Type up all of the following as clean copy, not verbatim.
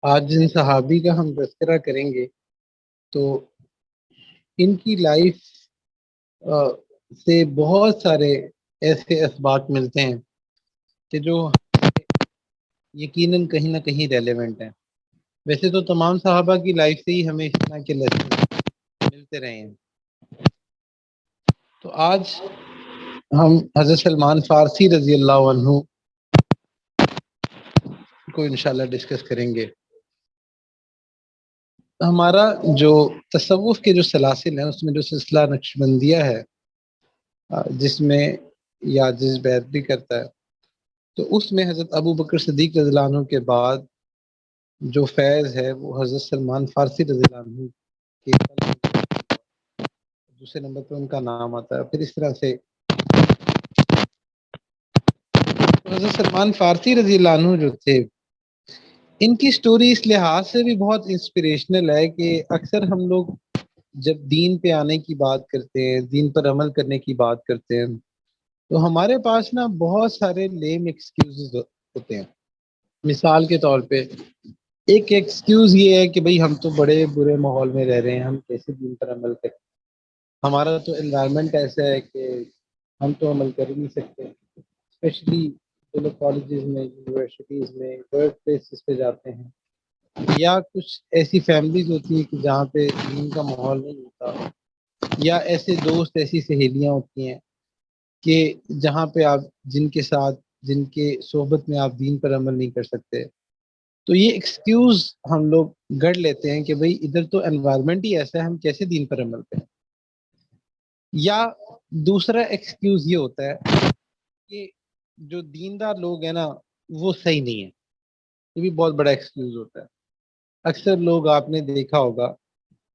آج جن صحابی کا ہم تذکرہ کریں گے تو ان کی لائف سے بہت سارے ایسے اسباق ملتے ہیں کہ جو یقیناً کہیں نہ کہیں ریلیونٹ ہیں۔ ویسے تو تمام صحابہ کی لائف سے ہی ہمیں اس طرح کے لیسن ملتے رہے ہیں۔ تو آج ہم حضرت سلمان فارسی رضی اللہ عنہ کو انشاءاللہ ڈسکس کریں گے۔ ہمارا جو تصوف کے جو سلاسل ہیں اس میں جو سلسلہ نقشبندیہ ہے جس میں یا جس بیعت بھی کرتا ہے، تو اس میں حضرت ابو بکر صدیق رضی اللہ عنہ کے بعد جو فیض ہے وہ حضرت سلمان فارسی رضی اللہ عنہ کے دوسرے نمبر پہ ان کا نام آتا ہے۔ پھر اس طرح سے حضرت سلمان فارسی رضی اللہ عنہ جو تھے، ان کی سٹوری اس لحاظ سے بھی بہت انسپریشنل ہے کہ اکثر ہم لوگ جب دین پہ آنے کی بات کرتے ہیں، دین پر عمل کرنے کی بات کرتے ہیں، تو ہمارے پاس نا بہت سارے لیم ایکسکیوزز ہوتے ہیں۔ مثال کے طور پہ ایک ایکسکیوز یہ ہے کہ بھئی ہم تو بڑے برے ماحول میں رہ رہے ہیں، ہم کیسے دین پر عمل کریں، ہمارا تو انوائرمنٹ ایسا ہے کہ ہم تو عمل کر ہی نہیں سکتے۔ اسپیشلی جو لوگ کالجز میں، یونیورسٹیز میں، ورک پلیسز پہ جاتے ہیں، یا کچھ ایسی فیملیز ہوتی ہیں کہ جہاں پہ دین کا ماحول نہیں ہوتا، یا ایسے دوست، ایسی سہیلیاں ہوتی ہیں کہ جہاں پہ آپ جن کے ساتھ، جن کے صحبت میں آپ دین پر عمل نہیں کر سکتے، تو یہ ایکسکیوز ہم لوگ گڑھ لیتے ہیں کہ بھئی ادھر تو انوائرمنٹ ہی ایسا ہے، ہم کیسے دین پر عمل کریں۔ یا دوسرا ایکسکیوز یہ ہوتا ہے کہ جو دیندار لوگ ہیں نا وہ صحیح نہیں ہے، یہ بھی بہت بڑا ایکسکیوز ہوتا ہے۔ اکثر لوگ آپ نے دیکھا ہوگا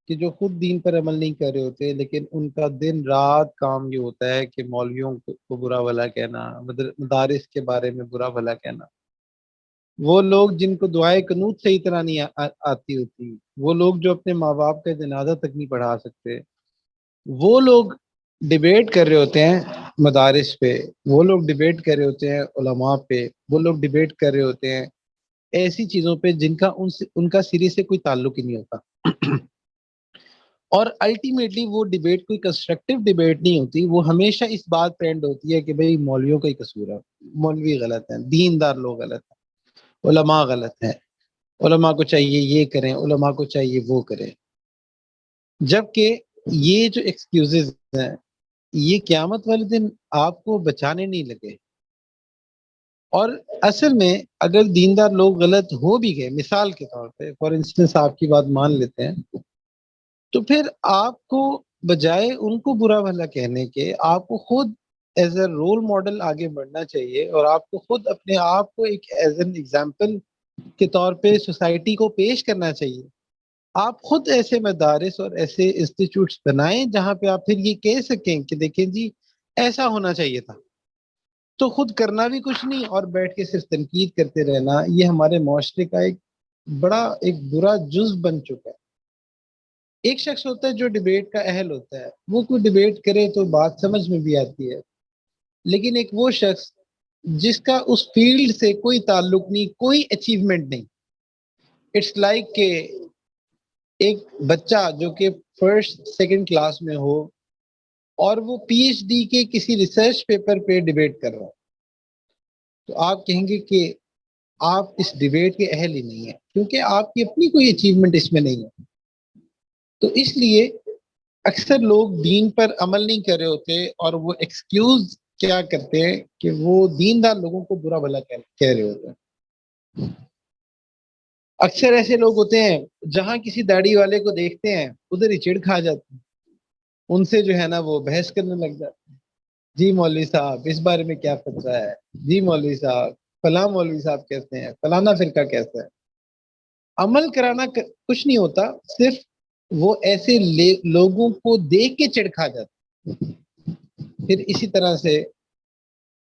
کہ جو خود دین پر عمل نہیں کر رہے ہوتے لیکن ان کا دن رات کام یہ ہوتا ہے کہ مولویوں کو برا بھلا کہنا، مدارس کے بارے میں برا بھلا کہنا۔ وہ لوگ جن کو دعائے قنوت صحیح طرح نہیں آتی ہوتی، وہ لوگ جو اپنے ماں باپ کا جنازہ تک نہیں پڑھا سکتے، وہ لوگ ڈیبیٹ کر رہے ہوتے ہیں مدارس پہ، وہ لوگ ڈیبیٹ کر رہے ہوتے ہیں علماء پہ، وہ لوگ ڈیبیٹ کر رہے ہوتے ہیں ایسی چیزوں پہ جن کا ان کا سری سے کوئی تعلق ہی نہیں ہوتا۔ اور الٹیمیٹلی وہ ڈیبیٹ کوئی کنسٹرکٹیو ڈیبیٹ نہیں ہوتی، وہ ہمیشہ اس بات پہ اینڈ ہوتی ہے کہ بھئی مولویوں کا ہی قصور ہے، مولوی غلط ہیں، دیندار لوگ غلط ہیں، علماء غلط ہیں، علماء کو چاہیے یہ کریں، علماء کو چاہیے وہ کریں۔ جبکہ یہ جو ایکسکیوزز ہیں یہ قیامت والے دن آپ کو بچانے نہیں لگے۔ اور اصل میں اگر دیندار لوگ غلط ہو بھی گئے، مثال کے طور پہ فار انسٹنس آپ کی بات مان لیتے ہیں، تو پھر آپ کو بجائے ان کو برا بھلا کہنے کے آپ کو خود ایز اے رول ماڈل آگے بڑھنا چاہیے، اور آپ کو خود اپنے آپ کو ایک ایز این ایگزامپل کے طور پہ سوسائٹی کو پیش کرنا چاہیے۔ آپ خود ایسے مدارس اور ایسے انسٹیٹیوٹس بنائیں جہاں پہ آپ پھر یہ کہہ سکیں کہ دیکھیں جی ایسا ہونا چاہیے تھا۔ تو خود کرنا بھی کچھ نہیں اور بیٹھ کے صرف تنقید کرتے رہنا، یہ ہمارے معاشرے کا ایک برا جز بن چکا ہے۔ ایک شخص ہوتا ہے جو ڈیبیٹ کا اہل ہوتا ہے، وہ کوئی ڈیبیٹ کرے تو بات سمجھ میں بھی آتی ہے، لیکن ایک وہ شخص جس کا اس فیلڈ سے کوئی تعلق نہیں، کوئی اچیومنٹ نہیں، اٹس لائک کہ ایک بچہ جو کہ فرسٹ سیکنڈ کلاس میں ہو اور وہ پی ایچ ڈی کے کسی ریسرچ پیپر پہ ڈیبیٹ کر رہا ہو، تو آپ کہیں گے کہ آپ اس ڈیبیٹ کے اہل ہی نہیں ہیں، کیونکہ آپ کی اپنی کوئی اچیومنٹ اس میں نہیں ہے۔ تو اس لیے اکثر لوگ دین پر عمل نہیں کر رہے ہوتے اور وہ ایکسکیوز کیا کرتے ہیں کہ وہ دیندار لوگوں کو برا بھلا کہہ رہے ہوتے ہیں۔ اکثر ایسے لوگ ہوتے ہیں جہاں کسی داڑھی والے کو دیکھتے ہیں ادھر ہی چڑ کھا جاتے ہیں، ان سے جو ہے نا وہ بحث کرنے لگ جاتے ہیں، جی مولوی صاحب اس بارے میں کیا فتویٰ ہے، جی مولوی صاحب فلاں مولوی صاحب کہتے ہیں، فلانا فرقہ کہتا ہے۔ عمل کرانا کچھ نہیں ہوتا، صرف وہ ایسے لوگوں کو دیکھ کے چڑ کھا جاتے ہیں۔ پھر اسی طرح سے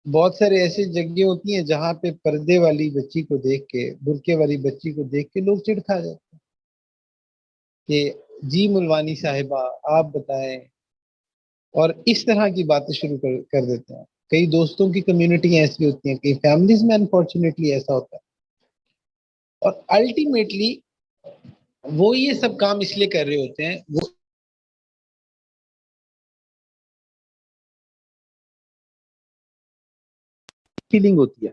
بہت سارے ایسی جگہیں ہوتی ہیں جہاں پہ پردے والی بچی کو دیکھ کے، برقعے والی بچی کو دیکھ کے لوگ چڑ کھا جاتے ہیں کہ جی ملوانی صاحبہ آپ بتائیں، اور اس طرح کی باتیں شروع کر دیتے ہیں۔ کئی دوستوں کی کمیونٹی ایسی ہوتی ہیں، کئی فیملیز میں انفارچونیٹلی ایسا ہوتا ہے۔ اور الٹیمیٹلی وہ یہ سب کام اس لیے کر رہے ہوتے ہیں، وہ فیلنگ ہوتی ہے.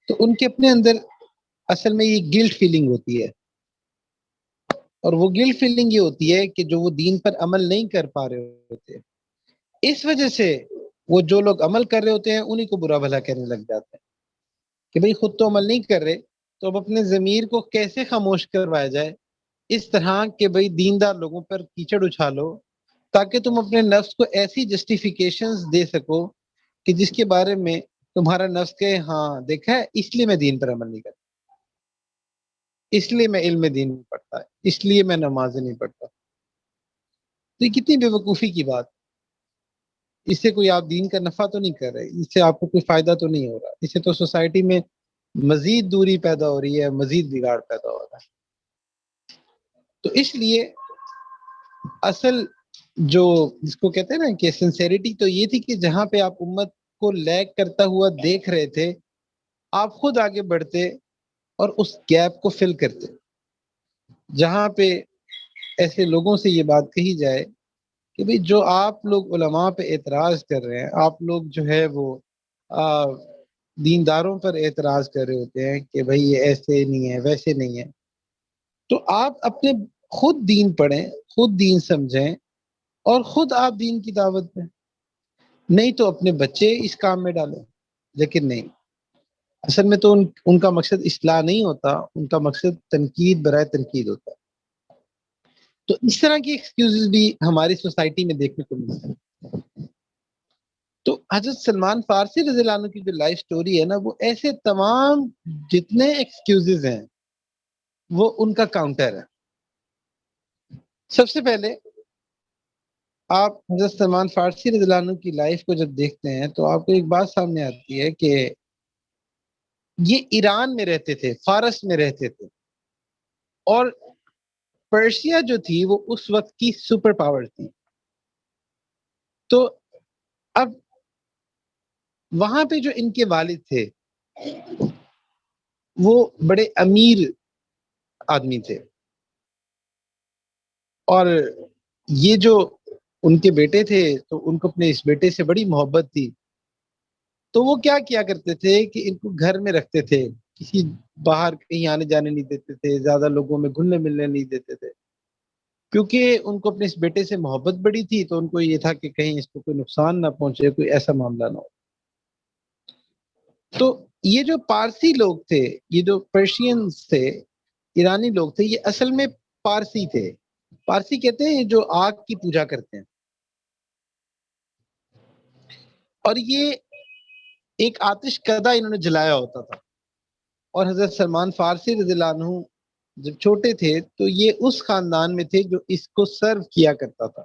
تو ان کے اپنے اندر اصل میں یہ گلٹ فیلنگ ہوتی ہے، اور وہ گلٹ فیلنگ یہ ہوتی ہے کہ جو وہ دین پر عمل نہیں کر پا رہے ہوتے، اس وجہ سے وہ جو لوگ عمل کر رہے ہوتے ہیں انہیں کو برا بھلا کہنے لگ جاتے ہیں کہ بھئی خود تو عمل نہیں کر رہے، تو اب اپنے ضمیر کو کیسے خاموش کروایا جائے اس طرح کہ بھئی دیندار لوگوں پر کیچڑ اچھالو، تاکہ تم اپنے نفس کو ایسی جسٹیفیکیشنز دے سکو کہ جس کے بارے میں تمہارا نفس کہ ہاں دیکھا ہے اس لیے میں دین پر عمل نہیں کرتا، اس لیے میں علم دین نہیں پڑھتا، اس لیے میں نمازیں نہیں پڑھتا. تو یہ کتنی بے وقوفی کی بات. اس سے کوئی آپ دین کا نفع تو نہیں کر رہے، اس سے آپ کو کوئی فائدہ تو نہیں ہو رہا، اس سے تو سوسائٹی میں مزید دوری پیدا ہو رہی ہے، مزید بگاڑ پیدا ہو رہا ہے. تو اس لیے اصل جو جس کو کہتے ہیں نا کہ سنسیریٹی تو یہ تھی کہ جہاں پہ آپ امت کو لیگ کرتا ہوا دیکھ رہے تھے، آپ خود آگے بڑھتے اور اس گیپ کو فل کرتے. جہاں پہ ایسے لوگوں سے یہ بات کہی جائے کہ بھئی جو آپ لوگ علماء پہ اعتراض کر رہے ہیں، آپ لوگ جو ہے وہ دینداروں پر اعتراض کر رہے ہوتے ہیں کہ بھئی یہ ایسے نہیں ہے ویسے نہیں ہے، تو آپ اپنے خود دین پڑھیں، خود دین سمجھیں، اور خود آپ دین کی دعوت دیں. نہیں تو اپنے بچے اس کام میں ڈالیں. لیکن نہیں، اصل میں تو ان کا مقصد اصلاح نہیں ہوتا، ان کا مقصد تنقید برائے تنقید ہوتا ہے. تو اس طرح کی ایکسکیوزز بھی ہماری سوسائٹی میں دیکھنے کو ملتے ہیں. تو حضرت سلمان فارسی رضی اللہ عنہ کی جو لائف سٹوری ہے نا، وہ ایسے تمام جتنے ایکسکیوزز ہیں وہ ان کا کاؤنٹر ہے. سب سے پہلے آپ حضرت سلمان فارسی رضی اللہ عنہ کی لائف کو جب دیکھتے ہیں تو آپ کو ایک بات سامنے آتی ہے کہ یہ ایران میں رہتے تھے، فارس میں رہتے تھے، اور پرشیا جو تھی وہ اس وقت کی سپر پاور تھی. تو اب وہاں پہ جو ان کے والد تھے وہ بڑے امیر آدمی تھے، اور یہ جو ان کے بیٹے تھے تو ان کو اپنے اس بیٹے سے بڑی محبت تھی. تو وہ کیا کیا کرتے تھے کہ ان کو گھر میں رکھتے تھے، کسی باہر کہیں آنے جانے نہیں دیتے تھے، زیادہ لوگوں میں گھلنے ملنے نہیں دیتے تھے، کیونکہ ان کو اپنے اس بیٹے سے محبت بڑی تھی. تو ان کو یہ تھا کہ کہیں اس کو کوئی نقصان نہ پہنچے، کوئی ایسا معاملہ نہ ہو. تو یہ جو پارسی لوگ تھے، یہ جو پرشینز تھے، ایرانی لوگ تھے، یہ اصل میں پارسی تھے. پارسی کہتے ہیں جو آگ کی پوجا کرتے ہیں. اور یہ ایک آتش کدا انہوں نے جلایا ہوتا تھا. اور حضرت سلمان فارسی رضی اللہ عنہ جب چھوٹے تھے تو یہ اس خاندان میں تھے جو اس کو سرو کیا کرتا تھا.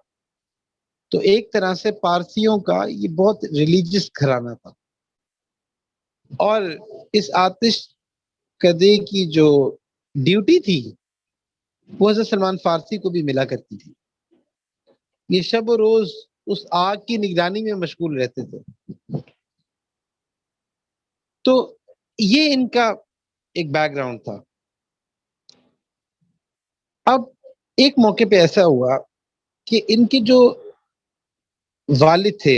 تو ایک طرح سے پارسیوں کا یہ بہت ریلیجیس گھرانہ تھا. اور اس آتش کدے کی جو ڈیوٹی تھی وہ حضرت سلمان فارسی کو بھی ملا کرتی تھی. یہ شب و روز اس آگ کی نگرانی میں مشغول رہتے تھے. تو یہ ان کا ایک بیک گراؤنڈ تھا. اب ایک موقع پہ ایسا ہوا کہ ان کے جو والد تھے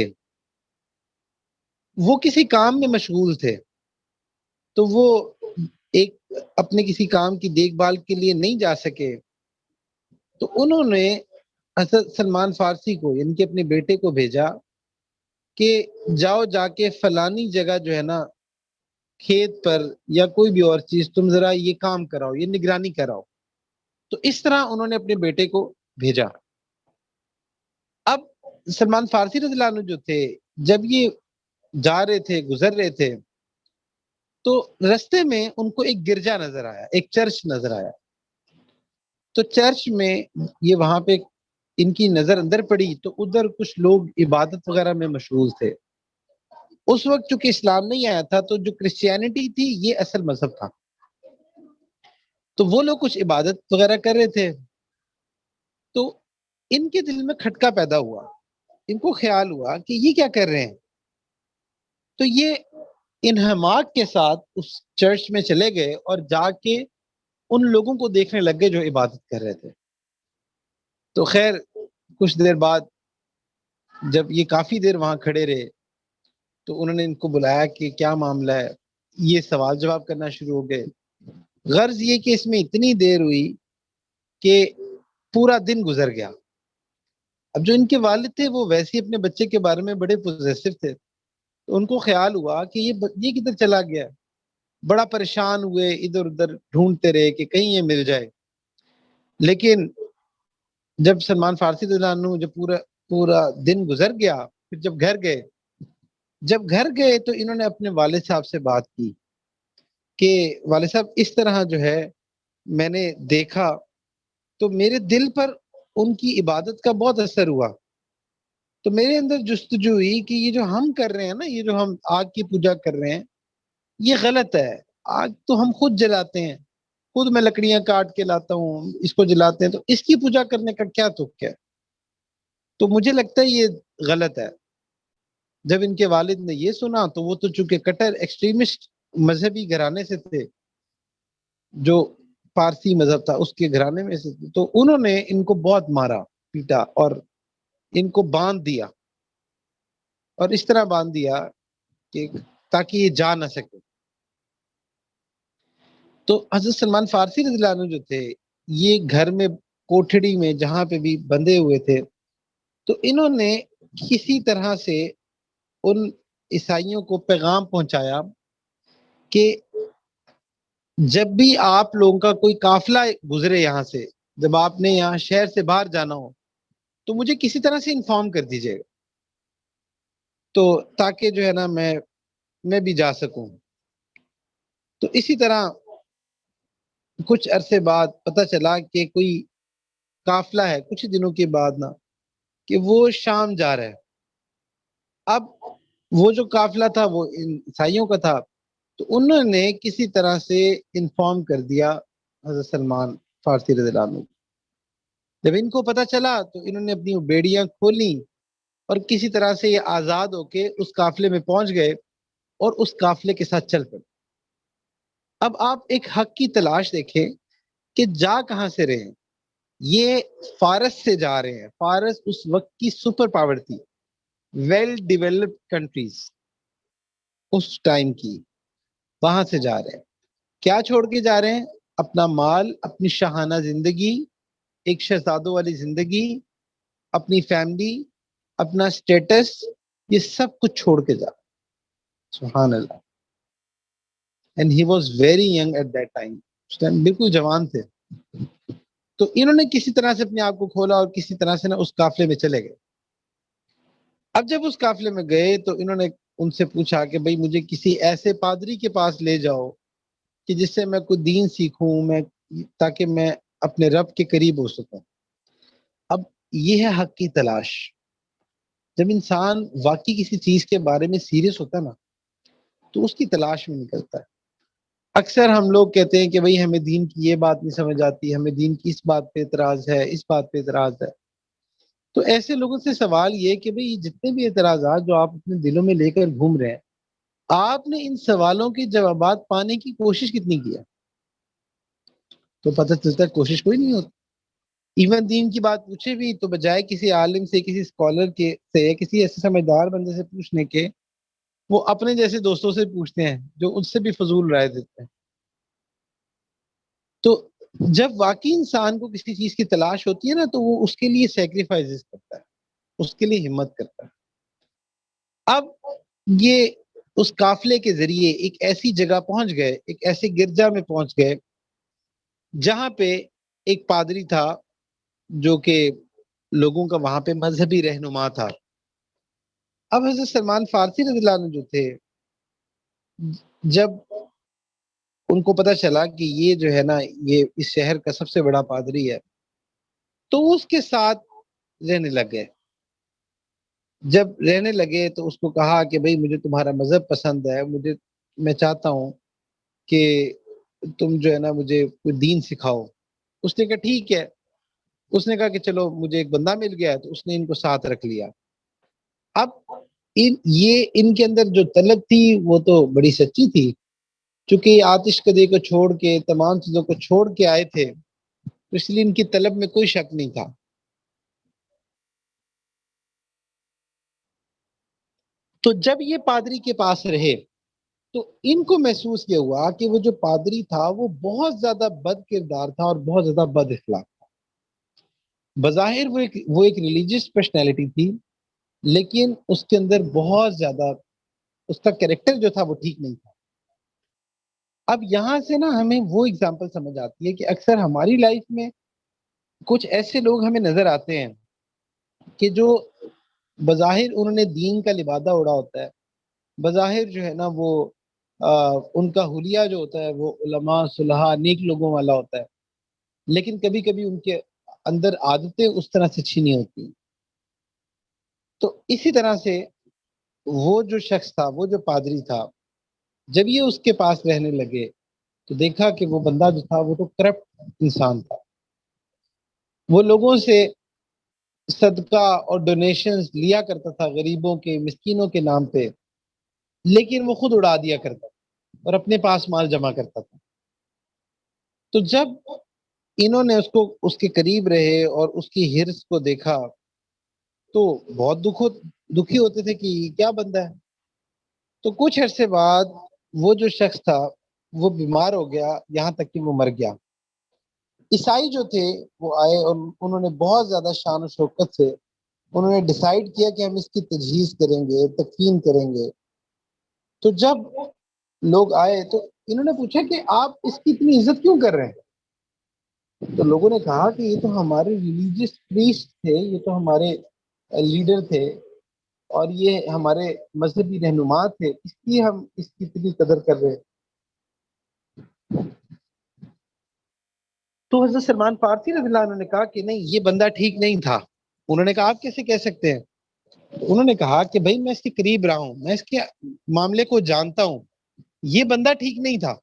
وہ کسی کام میں مشغول تھے، تو وہ ایک اپنے کسی کام کی دیکھ بھال کے لیے نہیں جا سکے. تو انہوں نے حضرت سلمان فارسی کو یعنی کہ اپنے بیٹے کو بھیجا کہ جاؤ جا کے فلانی جگہ جو ہے نا کھیت پر یا کوئی بھی اور چیز تم ذرا یہ کام کراؤ، یہ نگرانی کراؤ. تو اس طرح انہوں نے اپنے بیٹے کو بھیجا. اب سلمان فارسی رضی اللہ عنہ جو تھے جب یہ جا رہے تھے، گزر رہے تھے، تو رستے میں ان کو ایک گرجا نظر آیا، ایک چرچ نظر آیا. تو چرچ میں یہ وہاں پہ ان کی نظر اندر پڑی تو ادھر کچھ لوگ عبادت وغیرہ میں مشغول تھے. اس وقت چونکہ اسلام نہیں آیا تھا تو جو کرسچینٹی تھی یہ اصل مذہب تھا. تو وہ لوگ کچھ عبادت وغیرہ کر رہے تھے. تو ان کے دل میں کھٹکا پیدا ہوا، ان کو خیال ہوا کہ یہ کیا کر رہے ہیں. تو یہ انہماک کے ساتھ اس چرچ میں چلے گئے اور جا کے ان لوگوں کو دیکھنے لگ گئے جو عبادت کر رہے تھے. تو خیر کچھ دیر بعد جب یہ کافی دیر وہاں کھڑے رہے تو انہوں نے ان کو بلایا کہ کیا معاملہ ہے. یہ سوال جواب کرنا شروع ہو گئے. غرض یہ کہ اس میں اتنی دیر ہوئی کہ پورا دن گزر گیا. اب جو ان کے والد تھے وہ ویسے ہی اپنے بچے کے بارے میں بڑے پوزیسو تھے. تو ان کو خیال ہوا کہ یہ کدھر چلا گیا. بڑا پریشان ہوئے، ادھر ادھر ڈھونڈتے رہے کہ کہیں یہ مل جائے. لیکن جب سلمان فارسی رضی اللہ عنہ جب پورا دن گزر گیا، پھر جب گھر گئے تو انہوں نے اپنے والد صاحب سے بات کی کہ والد صاحب اس طرح جو ہے میں نے دیکھا تو میرے دل پر ان کی عبادت کا بہت اثر ہوا. تو میرے اندر جستجو ہوئی کہ یہ جو ہم کر رہے ہیں نا، یہ جو ہم آگ کی پوجا کر رہے ہیں یہ غلط ہے. آگ تو ہم خود جلاتے ہیں، خود میں لکڑیاں کاٹ کے لاتا ہوں، اس کو جلاتے ہیں، تو اس کی پوجا کرنے کا کیا تک ہے. تو مجھے لگتا ہے یہ غلط ہے. جب ان کے والد نے یہ سنا تو وہ تو چونکہ کٹر ایکسٹریمسٹ مذہبی گھرانے سے تھے، جو پارسی مذہب تھا اس کے گھرانے میں سے تھے، تو انہوں نے ان کو بہت مارا پیٹا اور ان کو باندھ دیا، اور اس طرح باندھ دیا کہ تاکہ یہ جا نہ سکے. تو حضرت سلمان فارسی رضی اللہ عنہ جو تھے یہ گھر میں کوٹھڑی میں جہاں پہ بھی بندھے ہوئے تھے، تو انہوں نے کسی طرح سے ان عیسائیوں کو پیغام پہنچایا کہ جب بھی آپ لوگوں کا کوئی قافلہ گزرے یہاں سے، جب آپ نے یہاں شہر سے باہر جانا ہو تو مجھے کسی طرح سے انفارم کر دیجیے گا، تو تاکہ جو ہے نا میں بھی جا سکوں. تو اسی طرح کچھ عرصے بعد پتہ چلا کہ کوئی قافلہ ہے کچھ دنوں کے بعد نا کہ وہ شام جا رہا ہے. اب وہ جو قافلہ تھا وہ عیسائیوں کا تھا، تو انہوں نے کسی طرح سے انفارم کر دیا حضرت سلمان فارسی رضی اللہ عنہ. جب ان کو پتہ چلا تو انہوں نے اپنی بیڑیاں کھولی اور کسی طرح سے یہ آزاد ہو کے اس قافلے میں پہنچ گئے اور اس قافلے کے ساتھ چل پڑے. اب آپ ایک حق کی تلاش دیکھیں کہ جا کہاں سے رہے ہیں. یہ فارس سے جا رہے ہیں. فارس اس وقت کی سپر پاور تھی، ویل ڈیولپڈ کنٹریز اس ٹائم کی، وہاں سے جا رہے ہیں. کیا چھوڑ کے جا رہے ہیں؟ اپنا مال، اپنی شاہانہ زندگی، ایک شہزادوں والی زندگی، اپنی فیملی، اپنا سٹیٹس، یہ سب کچھ چھوڑ کے جا. سبحان اللہ. And he was very young at that time. اس ٹائم بالکل جوان تھے. تو انہوں نے کسی طرح سے اپنے آپ کو کھولا اور کسی طرح سے نا اس قافلے میں چلے گئے. اب جب اس قافلے میں گئے تو انہوں نے ان سے پوچھا کہ بھئی مجھے کسی ایسے پادری کے پاس لے جاؤ کہ جس سے میں کوئی دین سیکھوں، تاکہ میں اپنے رب کے قریب ہو سکوں. اب یہ ہے حق کی تلاش. جب انسان واقعی کسی چیز کے بارے میں سیریس ہوتا ہے نا تو اس کی تلاش میں نکلتا ہے. اکثر ہم لوگ کہتے ہیں کہ بھئی ہمیں دین کی یہ بات نہیں سمجھ آتی، ہمیں دین کی اس بات پہ اعتراض ہے، اس بات پہ اعتراض ہے. تو ایسے لوگوں سے سوال یہ کہ بھئی جتنے بھی اعتراضات جو آپ اپنے دلوں میں لے کر گھوم رہے ہیں، آپ نے ان سوالوں کے جوابات پانے کی کوشش کتنی کی ہے؟ تو پتہ چلتا ہے کوشش کوئی نہیں ہوتی. ایون دین کی بات پوچھے بھی تو بجائے کسی عالم سے، کسی اسکالر کے سے، کسی ایسے سمجھدار بندے سے پوچھنے کے، وہ اپنے جیسے دوستوں سے پوچھتے ہیں جو ان سے بھی فضول رائے دیتے ہیں. تو جب واقعی انسان کو کسی چیز کی تلاش ہوتی ہے نا تو وہ اس کے لیے سیکریفائسز کرتا ہے، اس کے لیے ہمت کرتا ہے. اب یہ اس قافلے کے ذریعے ایک ایسی جگہ پہنچ گئے، ایک ایسے گرجا میں پہنچ گئے جہاں پہ ایک پادری تھا جو کہ لوگوں کا وہاں پہ مذہبی رہنما تھا. اب حضرت سلمان فارسی رضی اللہ عنہ جو تھے، جب ان کو پتہ چلا کہ یہ جو ہے نا یہ اس شہر کا سب سے بڑا پادری ہے، تو اس کے ساتھ رہنے لگ گئے. جب رہنے لگے تو اس کو کہا کہ بھئی مجھے تمہارا مذہب پسند ہے، میں چاہتا ہوں کہ تم جو ہے نا مجھے کوئی دین سکھاؤ. اس نے کہا ٹھیک ہے. اس نے کہا کہ چلو مجھے ایک بندہ مل گیا ہے، تو اس نے ان کو ساتھ رکھ لیا۔ اب ان کے اندر جو طلب تھی وہ تو بڑی سچی تھی، چونکہ یہ آتش کدے کو چھوڑ کے تمام چیزوں کو چھوڑ کے آئے تھے، تو اس لیے ان کی طلب میں کوئی شک نہیں تھا۔ تو جب یہ پادری کے پاس رہے تو ان کو محسوس یہ ہوا کہ وہ جو پادری تھا وہ بہت زیادہ بد کردار تھا اور بہت زیادہ بد اخلاق تھا۔ بظاہر وہ ایک ریلیجیس پرسنالٹی تھی، لیکن اس کے اندر بہت زیادہ اس کا کریکٹر جو تھا وہ ٹھیک نہیں تھا۔ اب یہاں سے نا ہمیں وہ اگزامپل سمجھ آتی ہے کہ اکثر ہماری لائف میں کچھ ایسے لوگ ہمیں نظر آتے ہیں کہ جو بظاہر انہوں نے دین کا لبادہ اڑا ہوتا ہے، بظاہر جو ہے نا وہ ان کا حلیہ جو ہوتا ہے وہ علماء صلحاء نیک لوگوں والا ہوتا ہے، لیکن کبھی کبھی ان کے اندر عادتیں اس طرح سے اچھی نہیں ہوتی۔ تو اسی طرح سے وہ جو شخص تھا، وہ جو پادری تھا، جب یہ اس کے پاس رہنے لگے تو دیکھا کہ وہ بندہ جو تھا وہ تو کرپٹ انسان تھا۔ وہ لوگوں سے صدقہ اور ڈونیشنز لیا کرتا تھا غریبوں کے مسکینوں کے نام پہ، لیکن وہ خود اڑا دیا کرتا تھا اور اپنے پاس مال جمع کرتا تھا۔ تو جب انہوں نے اس کے قریب رہے اور اس کی ہرس کو دیکھا تو بہت دکھی ہوتے تھے کہ یہ کیا بندہ ہے۔ تو کچھ عرصے بعد وہ جو شخص تھا وہ بیمار ہو گیا، یہاں تک کہ وہ مر گیا۔ عیسائی جو تھے وہ آئے اور انہوں نے بہت زیادہ شان و شوکت سے انہوں نے ڈیسائیڈ کیا کہ ہم اس کی تجہیز کریں گے، تکفین کریں گے۔ تو جب لوگ آئے تو انہوں نے پوچھا کہ آپ اس کی اتنی عزت کیوں کر رہے ہیں؟ تو لوگوں نے کہا کہ یہ تو ہمارے ریلیجیس پریسٹ تھے، یہ تو ہمارے لیڈر تھے اور یہ ہمارے مذہبی رہنما تھے، اس لیے ہم اس کی اتنی قدر کر رہے ہیں۔ تو حضرت سلمان فارسی رضی اللہ عنہ نے کہا کہ نہیں، یہ بندہ ٹھیک نہیں تھا۔ انہوں نے کہا آپ کیسے کہہ سکتے ہیں؟ انہوں نے کہا کہ بھائی میں اس کے قریب رہا ہوں، میں اس کے معاملے کو جانتا ہوں، یہ بندہ ٹھیک نہیں تھا۔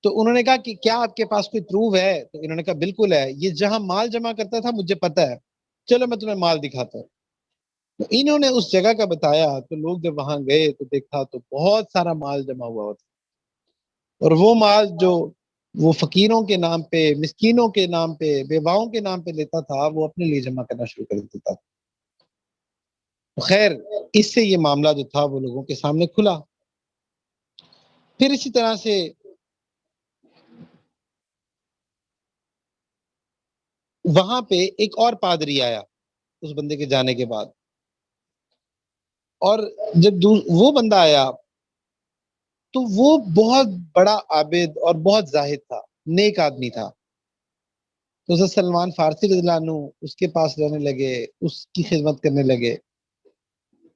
تو انہوں نے کہا کہ کیا آپ کے پاس کوئی پروف ہے؟ تو انہوں نے کہا بالکل ہے، یہ جہاں مال جمع کرتا تھا مجھے پتا ہے، چلو میں تمہیں مال دکھاتا ہوں۔ تو انہوں نے اس جگہ کا بتایا تو لوگ جب وہاں گئے تو دیکھا تو بہت سارا مال جمع ہوا ہوتا، اور وہ مال جو وہ فقیروں کے نام پہ، مسکینوں کے نام پہ، بیواؤں کے نام پہ لیتا تھا وہ اپنے لیے جمع کرنا شروع کر دیتا تھا۔ خیر اس سے یہ معاملہ جو تھا وہ لوگوں کے سامنے کھلا۔ پھر اسی طرح سے وہاں پہ ایک اور پادری آیا اس بندے کے جانے کے بعد، اور جب وہ بندہ آیا تو وہ بہت بڑا عابد اور بہت زاہد تھا، نیک آدمی تھا۔ تو حضرت سلمان فارسی رضی اللہ عنہ اس کے پاس رہنے لگے، اس کی خدمت کرنے لگے۔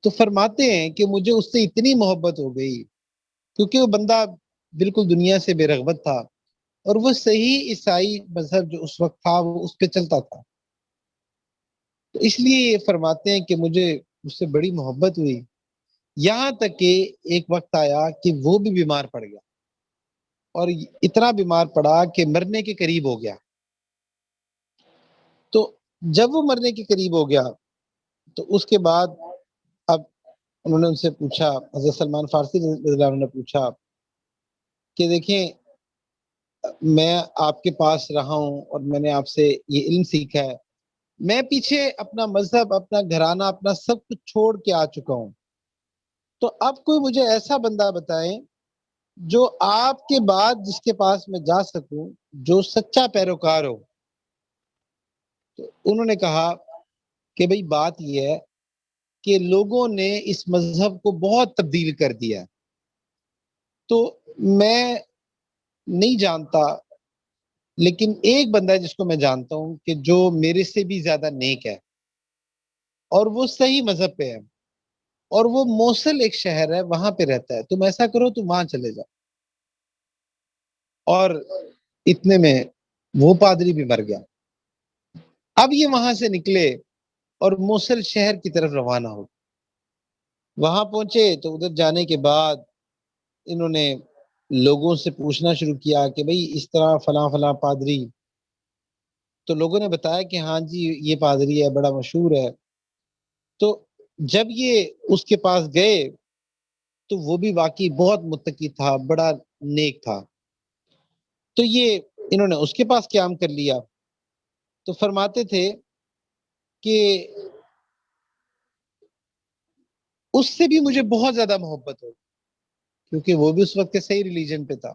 تو فرماتے ہیں کہ مجھے اس سے اتنی محبت ہو گئی کیونکہ وہ بندہ بالکل دنیا سے بے رغبت تھا اور وہ صحیح عیسائی مذہب جو اس وقت تھا وہ اس پہ چلتا تھا۔ تو اس لیے یہ فرماتے ہیں کہ مجھے اس سے بڑی محبت ہوئی، یہاں تک کہ ایک وقت آیا کہ وہ بھی بیمار پڑ گیا اور اتنا بیمار پڑا کہ مرنے کے قریب ہو گیا۔ تو جب وہ مرنے کے قریب ہو گیا تو اس کے بعد اب انہوں نے ان سے پوچھا، حضرت سلمان فارسی رضی اللہ عنہ نے پوچھا کہ دیکھیں میں آپ کے پاس رہا ہوں اور میں نے آپ سے یہ علم سیکھا ہے، میں پیچھے اپنا مذہب، اپنا گھرانہ، اپنا سب کچھ چھوڑ کے آ چکا ہوں، تو اب کوئی مجھے ایسا بندہ بتائیں جو آپ کے بعد جس کے پاس میں جا سکوں، جو سچا پیروکار ہو۔ تو انہوں نے کہا کہ بھئی بات یہ ہے کہ لوگوں نے اس مذہب کو بہت تبدیل کر دیا، تو میں نہیں جانتا، لیکن ایک بندہ ہے جس کو میں جانتا ہوں کہ جو میرے سے بھی زیادہ نیک ہے اور وہ صحیح مذہب پہ ہے، اور وہ موصل ایک شہر ہے وہاں پہ رہتا ہے، تم ایسا کرو تم وہاں چلے جاؤ۔ اور اتنے میں وہ پادری بھی مر گیا۔ اب یہ وہاں سے نکلے اور موصل شہر کی طرف روانہ ہو، وہاں پہنچے تو ادھر جانے کے بعد انہوں نے لوگوں سے پوچھنا شروع کیا کہ بھئی اس طرح فلاں فلاں پادری تو لوگوں نے بتایا کہ ہاں جی یہ پادری ہے، بڑا مشہور ہے۔ تو جب یہ اس کے پاس گئے تو وہ بھی واقعی بہت متقی تھا، بڑا نیک تھا۔ تو یہ انہوں نے اس کے پاس قیام کر لیا۔ تو فرماتے تھے کہ اس سے بھی مجھے بہت زیادہ محبت ہو، کیونکہ وہ بھی اس وقت کے صحیح ریلیجن پہ تھا۔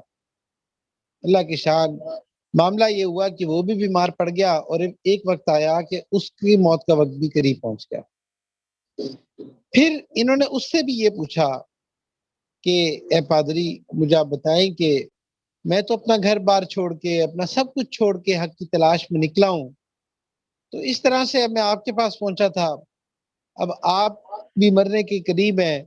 اللہ کی شان، معاملہ یہ ہوا کہ وہ بھی بیمار پڑ گیا، اور ایک وقت آیا کہ اس کی موت کا وقت بھی قریب پہنچ گیا۔ پھر انہوں نے اس سے بھی یہ پوچھا کہ اے پادری، مجھے آپ بتائیں کہ میں تو اپنا گھر بار چھوڑ کے، اپنا سب کچھ چھوڑ کے حق کی تلاش میں نکلا ہوں، تو اس طرح سے میں آپ کے پاس پہنچا تھا، اب آپ بھی مرنے کے قریب ہیں،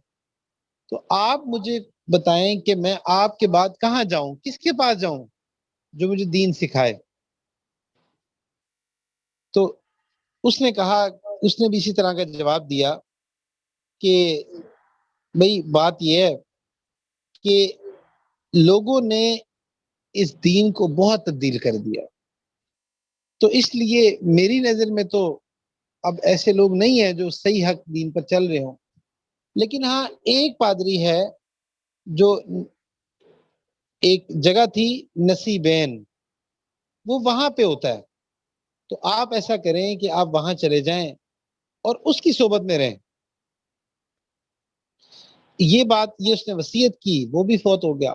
تو آپ مجھے بتائیں کہ میں آپ کے بعد کہاں جاؤں، کس کے پاس جاؤں جو مجھے دین سکھائے۔ تو اس نے کہا، اس نے بھی اسی طرح کا جواب دیا کہ بھئی بات یہ ہے کہ لوگوں نے اس دین کو بہت تبدیل کر دیا، تو اس لیے میری نظر میں تو اب ایسے لوگ نہیں ہیں جو صحیح حق دین پر چل رہے ہوں، لیکن ہاں ایک پادری ہے جو ایک جگہ تھی نصیبین، وہ وہاں پہ ہوتا ہے، تو آپ ایسا کریں کہ آپ وہاں چلے جائیں اور اس کی صحبت میں رہیں۔ یہ بات یہ اس نے وصیت کی، وہ بھی فوت ہو گیا۔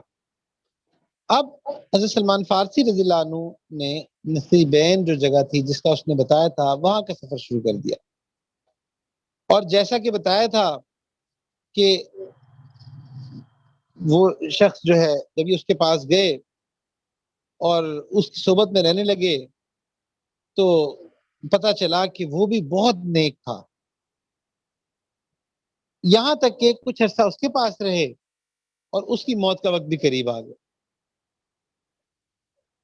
اب حضرت سلمان فارسی رضی اللہ عنہ نے نصیبین جو جگہ تھی جس کا اس نے بتایا تھا، وہاں کا سفر شروع کر دیا، اور جیسا کہ بتایا تھا کہ وہ شخص جو ہے جب یہ اس کے پاس گئے اور اس کی صحبت میں رہنے لگے تو پتہ چلا کہ وہ بھی بہت نیک تھا، یہاں تک کہ کچھ عرصہ اس کے پاس رہے اور اس کی موت کا وقت بھی قریب آ گیا۔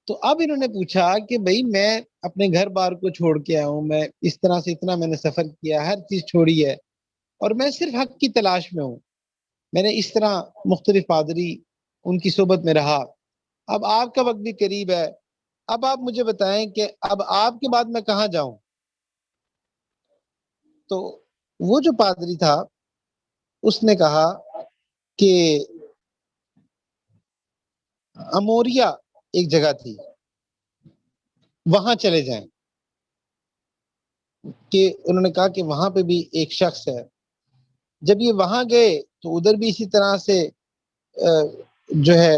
تو اب انہوں نے پوچھا کہ بھئی میں اپنے گھر بار کو چھوڑ کے آیا ہوں، میں اس طرح سے اتنا میں نے سفر کیا، ہر چیز چھوڑی ہے، اور میں صرف حق کی تلاش میں ہوں، میں نے اس طرح مختلف پادری ان کی صحبت میں رہا، اب آپ کا وقت بھی قریب ہے، اب آپ مجھے بتائیں کہ اب آپ کے بعد میں کہاں جاؤں۔ تو وہ جو پادری تھا اس نے کہا کہ اموریا ایک جگہ تھی، وہاں چلے جائیں، کہ انہوں نے کہا کہ وہاں پہ بھی ایک شخص ہے۔ جب یہ وہاں گئے تو ادھر بھی اسی طرح سے جو ہے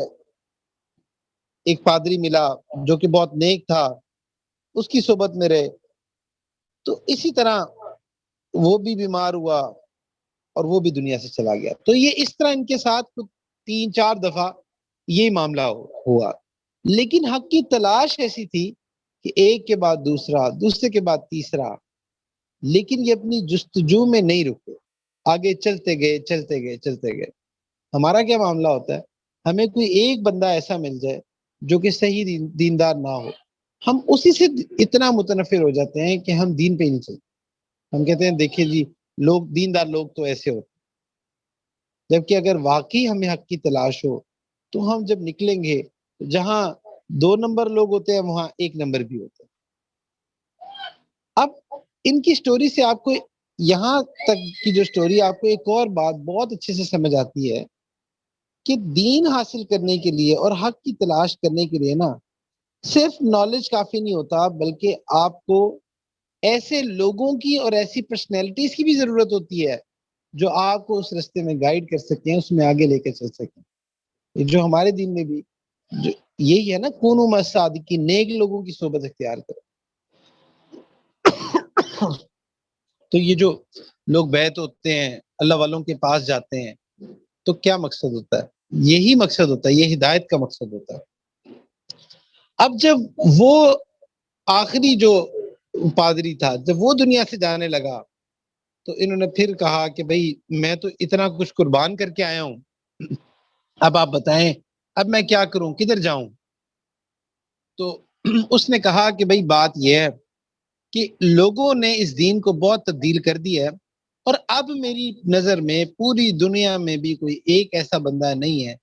ایک پادری ملا جو کہ بہت نیک تھا، اس کی صحبت میں رہے، تو اسی طرح وہ بھی بیمار ہوا اور وہ بھی دنیا سے چلا گیا۔ تو یہ اس طرح ان کے ساتھ 3-4 دفعہ یہ معاملہ ہوا، لیکن حق کی تلاش ایسی تھی کہ ایک کے بعد دوسرا، دوسرے کے بعد تیسرا، لیکن یہ اپنی جستجو میں نہیں رکے، آگے چلتے گئے چلتے گئے چلتے گئے۔ ہمارا کیا معاملہ ہوتا ہے، ہمیں کوئی ایک بندہ ایسا مل جائے جو کہ صحیح دیندار نہ ہو، ہم اسی سے اتنا متنفر ہو جاتے ہیں کہ ہم دین پہ ہی نہیں چلتے، ہم کہتے ہیں دیکھیں جی لوگ دیندار لوگ تو ایسے ہوتے، جبکہ اگر واقعی ہمیں حق کی تلاش ہو تو ہم جب نکلیں گے جہاں 2 نمبر لوگ ہوتے ہیں وہاں 1 نمبر بھی ہوتے ہیں۔ اب ان کی سٹوری سے آپ کو یہاں تک کی جو سٹوری آپ کو ایک اور بات بہت اچھے سے سمجھ آتی ہے کہ دین حاصل کرنے کے لیے اور حق کی تلاش کرنے کے لیے نا صرف نالج کافی نہیں ہوتا، بلکہ آپ کو ایسے لوگوں کی اور ایسی پرسنالٹیز کی بھی ضرورت ہوتی ہے جو آپ کو اس رستے میں گائیڈ کر سکیں، اس میں آگے لے کے چل سکیں۔ جو ہمارے دین میں بھی جو یہی ہے نا، کونوا مع الصادقین، نیک لوگوں کی صحبت اختیار کرو۔ تو یہ جو لوگ بیعت ہوتے ہیں، اللہ والوں کے پاس جاتے ہیں، تو کیا مقصد ہوتا ہے؟ یہی مقصد ہوتا ہے، یہ ہدایت کا مقصد ہوتا ہے۔ اب جب وہ آخری جو پادری تھا جب وہ دنیا سے جانے لگا تو انہوں نے پھر کہا کہ بھئی میں تو اتنا کچھ قربان کر کے آیا ہوں، اب آپ بتائیں اب میں کیا کروں، کدھر جاؤں۔ تو اس نے کہا کہ بھئی بات یہ ہے کہ لوگوں نے اس دین کو بہت تبدیل کر دیا ہے، اور اب میری نظر میں پوری دنیا میں بھی کوئی ایک ایسا بندہ نہیں ہے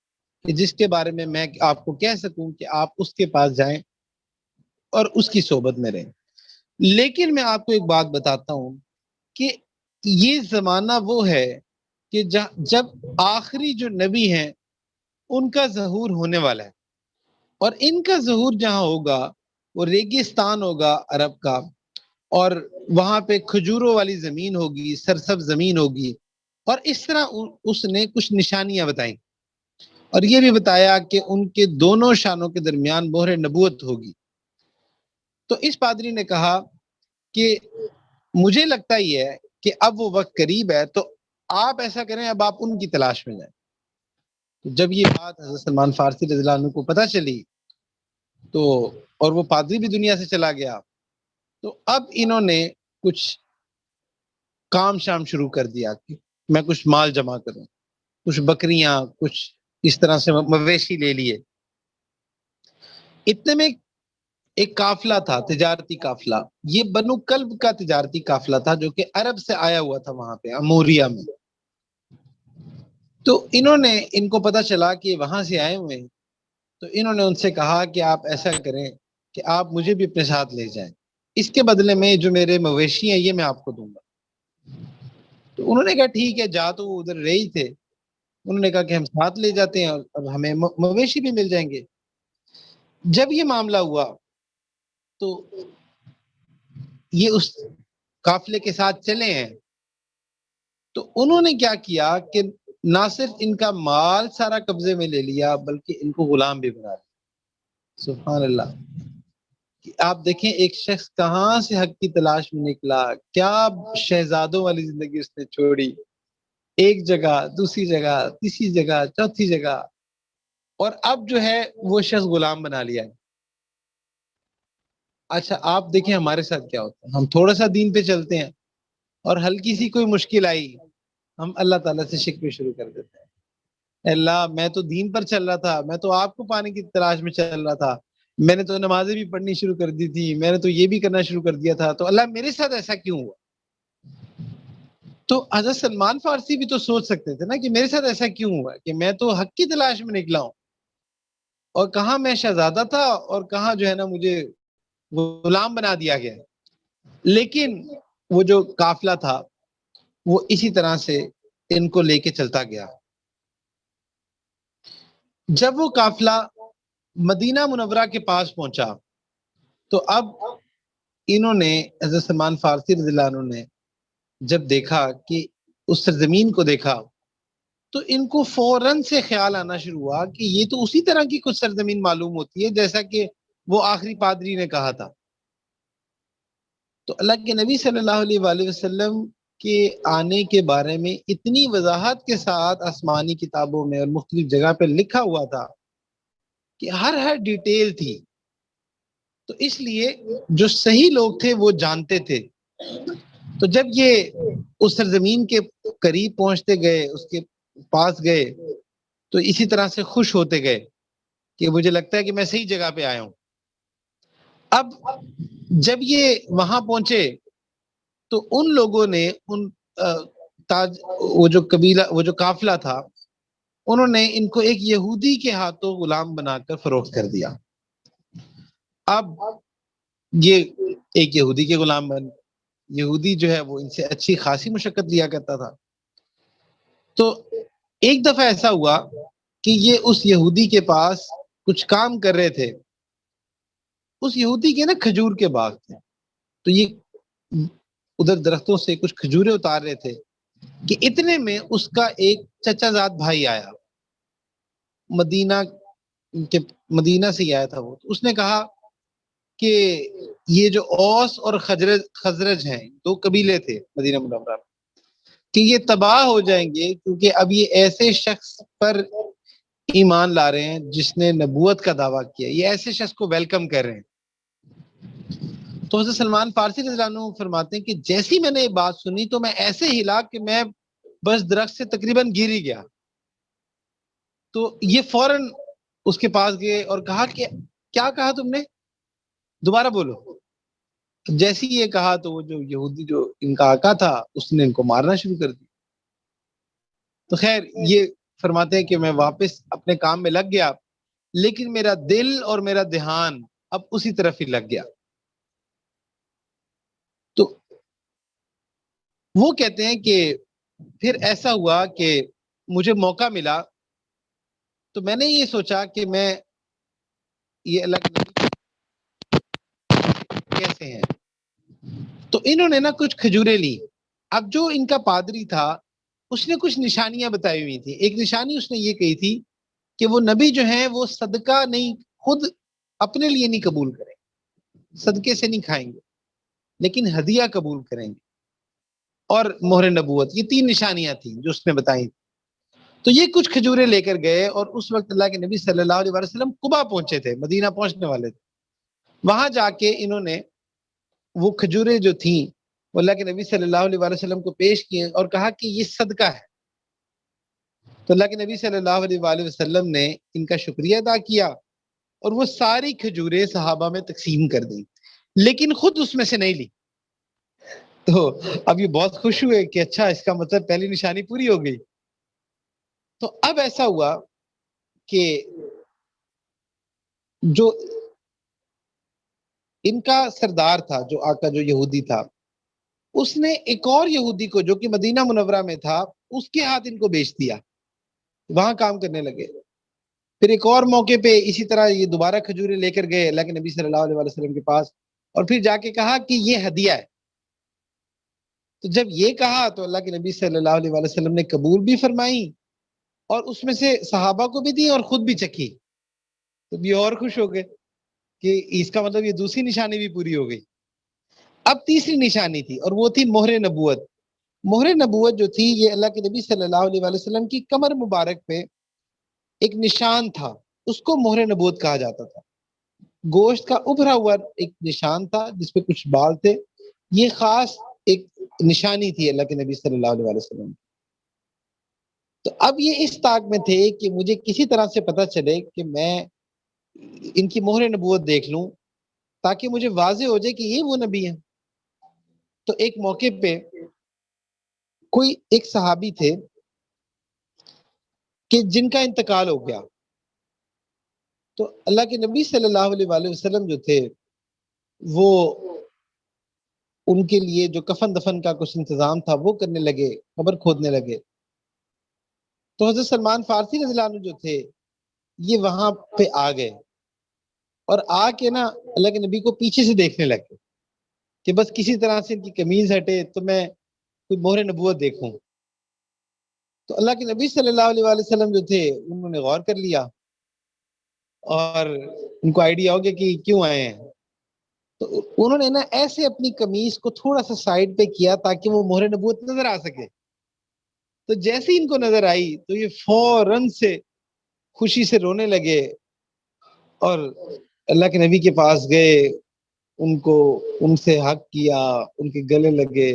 کہ جس کے بارے میں آپ کو کہہ سکوں کہ آپ اس کے پاس جائیں اور اس کی صحبت میں رہیں۔ لیکن میں آپ کو ایک بات بتاتا ہوں کہ یہ زمانہ وہ ہے کہ جب آخری جو نبی ہیں ان کا ظہور ہونے والا ہے، اور ان کا ظہور جہاں ہوگا وہ ریگستان ہوگا عرب کا، اور وہاں پہ کھجوروں والی زمین ہوگی، سرسبز زمین ہوگی، اور اس طرح اس نے کچھ نشانیاں بتائیں، اور یہ بھی بتایا کہ ان کے دونوں شانوں کے درمیان مہر نبوت ہوگی۔ تو اس پادری نے کہا کہ مجھے لگتا ہی ہے کہ اب وہ وقت قریب ہے، تو آپ ایسا کریں، اب آپ ان کی تلاش میں جائیں۔ تو جب یہ بات حضرت سلمان فارسی رضی اللہ عنہ کو پتہ چلی تو، اور وہ پادری بھی دنیا سے چلا گیا، تو اب انہوں نے کچھ کام شام شروع کر دیا کہ میں کچھ مال جمع کروں، کچھ بکریاں، کچھ اس طرح سے مویشی لے لیے۔ اتنے میں ایک قافلہ تھا، تجارتی قافلہ، یہ بنو کلب کا تجارتی قافلہ تھا جو کہ عرب سے آیا ہوا تھا وہاں پہ اموریہ میں۔ تو انہوں نے، ان کو پتا چلا کہ وہاں سے آئے ہوئے ہیں، تو انہوں نے ان سے کہا کہ آپ ایسا کریں کہ آپ مجھے بھی اپنے ساتھ لے جائیں، اس کے بدلے میں جو میرے مویشی ہیں یہ میں آپ کو دوں گا۔ تو انہوں نے کہا ٹھیک ہے، جا تو وہ ادھر رہی تھے، انہوں نے کہا کہ ہم ساتھ لے جاتے ہیں اور ہمیں مویشی بھی مل جائیں گے۔ جب یہ معاملہ ہوا تو یہ اس قافلے کے ساتھ چلے ہیں، تو انہوں نے کیا کیا کہ نہ صرف ان کا مال سارا قبضے میں لے لیا بلکہ ان کو غلام بھی بنا لیا۔ سبحان اللہ! آپ دیکھیں ایک شخص کہاں سے حق کی تلاش میں نکلا، کیا شہزادوں والی زندگی اس نے چھوڑی، ایک جگہ، دوسری جگہ، تیسری جگہ، چوتھی جگہ، اور اب جو ہے وہ شخص غلام بنا لیا ہے۔ اچھا آپ دیکھیں ہمارے ساتھ کیا ہوتا ہے، ہم تھوڑا سا دین پہ چلتے ہیں اور ہلکی سی کوئی مشکل آئی ہم اللہ تعالیٰ سے شکوے شروع کر دیتے ہیں، اللہ میں تو دین پر چل رہا تھا، میں تو آپ کو پانے کی تلاش میں چل رہا تھا، میں نے تو نمازیں بھی پڑھنی شروع کر دی تھی، میں نے تو یہ بھی کرنا شروع کر دیا تھا، تو اللہ میرے ساتھ ایسا کیوں ہوا؟ تو حضرت سلمان فارسی بھی تو سوچ سکتے تھے نا کہ میرے ساتھ ایسا کیوں ہوا کہ میں تو حق کی تلاش میں نکلا ہوں، اور کہاں میں شہزادہ تھا اور کہاں جو ہے نا مجھے غلام بنا دیا گیا۔ لیکن وہ جو قافلہ تھا وہ اسی طرح سے ان کو لے کے چلتا گیا۔ جب وہ قافلہ مدینہ منورہ کے پاس پہنچا تو اب انہوں نے، حضرت سلمان فارسی رضی اللہ عنہ نے جب دیکھا کہ اس سرزمین کو دیکھا تو ان کو فوراً سے خیال آنا شروع ہوا کہ یہ تو اسی طرح کی کچھ سرزمین معلوم ہوتی ہے جیسا کہ وہ آخری پادری نے کہا تھا۔ تو اللہ کے نبی صلی اللہ علیہ وآلہ وسلم کے آنے کے بارے میں اتنی وضاحت کے ساتھ آسمانی کتابوں میں اور مختلف جگہ پہ لکھا ہوا تھا کہ ہر ڈیٹیل تھی، تو اس لیے جو صحیح لوگ تھے وہ جانتے تھے۔ تو جب یہ اس سرزمین کے قریب پہنچتے گئے، اس کے پاس گئے، تو اسی طرح سے خوش ہوتے گئے کہ مجھے لگتا ہے کہ میں صحیح جگہ پہ آیا ہوں۔ اب جب یہ وہاں پہنچے تو ان لوگوں نے ان وہ جو قبیلہ، وہ جو قافلہ تھا، انہوں نے ان کو ایک یہودی کے ہاتھوں غلام بنا کر فروخت کر دیا۔ اب یہ ایک یہودی کے غلام بن، یہودی جو ہے وہ ان سے اچھی خاصی مشقت لیا کرتا تھا۔ تو ایک دفعہ ایسا ہوا کہ یہ اس یہودی کے پاس کچھ کام کر رہے تھے، اس یہودی کے نا کھجور کے باغ تھے، تو یہ ادھر درختوں سے کچھ کھجورے اتار رہے تھے کہ اتنے میں اس کا ایک چچا زاد بھائی آیا، مدینہ کے، مدینہ سے ہی آیا تھا وہ۔ اس نے کہا کہ یہ جو اوس اور خزرج ہیں، دو قبیلے تھے مدینہ منورہ میں، کہ یہ تباہ ہو جائیں گے کیونکہ اب یہ ایسے شخص پر ایمان لا رہے ہیں جس نے نبوت کا دعویٰ کیا، یہ ایسے شخص کو ویلکم کر رہے ہیں۔ تو حضرت سلمان فارسی رضی اللہ عنہ فرماتے ہیں کہ جیسی میں نے یہ بات سنی تو میں ایسے ہلا کہ میں بس درخت سے تقریباً گر ہی گیا۔ تو یہ فوراً اس کے پاس گئے اور کہا کہ کیا کہا تم نے، دوبارہ بولو۔ جیسی یہ کہا تو وہ جو یہودی جو ان کا آقا تھا اس نے ان کو مارنا شروع کر دیا۔ تو خیر یہ فرماتے ہیں کہ میں واپس اپنے کام میں لگ گیا، لیکن میرا دل اور میرا دھیان اب اسی طرف ہی لگ گیا۔ وہ کہتے ہیں کہ پھر ایسا ہوا کہ مجھے موقع ملا تو میں نے یہ سوچا کہ میں یہ اللہ کے نبی کیسے ہیں، تو انہوں نے نا کچھ کھجوریں لی. اب جو ان کا پادری تھا اس نے کچھ نشانیاں بتائی ہوئی تھی. ایک نشانی اس نے یہ کہی تھی کہ وہ نبی جو ہیں وہ صدقہ نہیں، خود اپنے لیے نہیں قبول کریں گے، صدقے سے نہیں کھائیں گے، لیکن ہدیہ قبول کریں گے، اور مہر نبوت. یہ 3 نشانیاں تھیں جو اس نے بتائی. تو یہ کچھ کھجوریں لے کر گئے اور اس وقت اللہ کے نبی صلی اللہ علیہ وسلم قبا پہنچے تھے، مدینہ پہنچنے والے تھے. وہاں جا کے انہوں نے وہ کھجوریں جو تھیں وہ اللہ کے نبی صلی اللہ علیہ وسلم کو پیش کیے اور کہا کہ یہ صدقہ ہے. تو اللہ کے نبی صلی اللہ علیہ وسلم نے ان کا شکریہ ادا کیا اور وہ ساری کھجوریں صحابہ میں تقسیم کر دیں، لیکن خود اس میں سے نہیں لی. تو اب یہ بہت خوش ہوئے کہ اچھا اس کا مطلب پہلی نشانی پوری ہو گئی. تو اب ایسا ہوا کہ جو ان کا سردار تھا، جو آقا جو یہودی تھا، اس نے ایک اور یہودی کو جو کہ مدینہ منورہ میں تھا اس کے ہاتھ ان کو بیچ دیا، وہاں کام کرنے لگے. پھر ایک اور موقع پہ اسی طرح یہ دوبارہ کھجوریں لے کر گئے اللہ کے نبی صلی اللہ علیہ وسلم کے پاس اور پھر جا کے کہا کہ یہ ہدیہ ہے. تو جب یہ کہا تو اللہ کے نبی صلی اللہ علیہ وسلم نے قبول بھی فرمائی اور اس میں سے صحابہ کو بھی دی اور خود بھی چکھی. تو بھی اور خوش ہو گئے کہ اس کا مطلب یہ دوسری نشانی بھی پوری ہو گئی. اب تیسری نشانی تھی اور وہ تھی مہر نبوت. مہر نبوت جو تھی یہ اللہ کے نبی صلی اللہ علیہ وسلم کی کمر مبارک پہ ایک نشان تھا، اس کو مہر نبوت کہا جاتا تھا. گوشت کا ابھرا ہوا ایک نشان تھا جس پہ کچھ بال تھے. یہ خاص ایک نشانی تھی اللہ کے نبی صلی اللہ علیہ وسلم. تو اب یہ اس طاق میں تھے کہ مجھے کسی طرح سے پتہ چلے کہ میں ان کی مہر نبوت دیکھ لوں تاکہ مجھے واضح ہو جائے کہ یہ وہ نبی ہیں. تو ایک موقع پہ کوئی ایک صحابی تھے کہ جن کا انتقال ہو گیا. تو اللہ کے نبی صلی اللہ علیہ وسلم جو تھے وہ ان کے لیے جو کفن دفن کا کچھ انتظام تھا وہ کرنے لگے، قبر کھودنے لگے. تو حضرت سلمان فارسی رضی اللہ عنہ جو تھے یہ وہاں پہ آ گئے اور آ کے نا اللہ کے نبی کو پیچھے سے دیکھنے لگے کہ بس کسی طرح سے ان کی قمیض ہٹے تو میں کوئی مہر نبوت دیکھوں. تو اللہ کے نبی صلی اللہ علیہ وسلم جو تھے انہوں نے غور کر لیا اور ان کو آئیڈیا ہو گیا کہ کیوں آئے ہیں. تو انہوں نے نا ایسے اپنی قمیض کو تھوڑا سا سائڈ پہ کیا تاکہ وہ مہر نبوت نظر آ سکے. تو جیسے ہی ان کو نظر آئی تو یہ فوراً سے خوشی سے رونے لگے اور اللہ کے نبی کے پاس گئے، ان کو ان سے حق کیا، ان کے گلے لگے.